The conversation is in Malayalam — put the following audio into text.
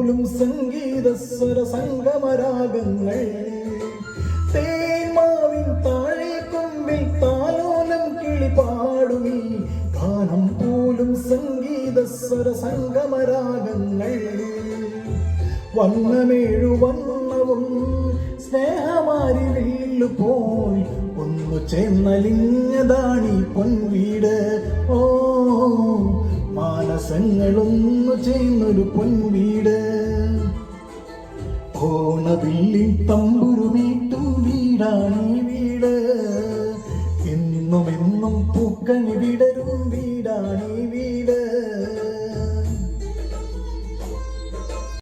പോലും സംഗീത സ്വര സംഗമരാഗങ്ങൾ തേന്മാവിൻ താഴെ കൊമ്പിൽ താലോലം കിളി പാടുമീ ഗാനം പോലും സംഗീത സ്വര സംഗമരാഗങ്ങൾ വണ്ണമേഴു വണ്ണവും സ്നേഹമാരി വില്ലു പോൽ ഒന്നു ചേർന്നലിഞ്ഞതാണീ പൊൻവീട് ഓ മാനസങ്ങളൊന്നു ചേർന്നൊരു പൊൻവീട് ഓണവില്ലിൻ തമ്പ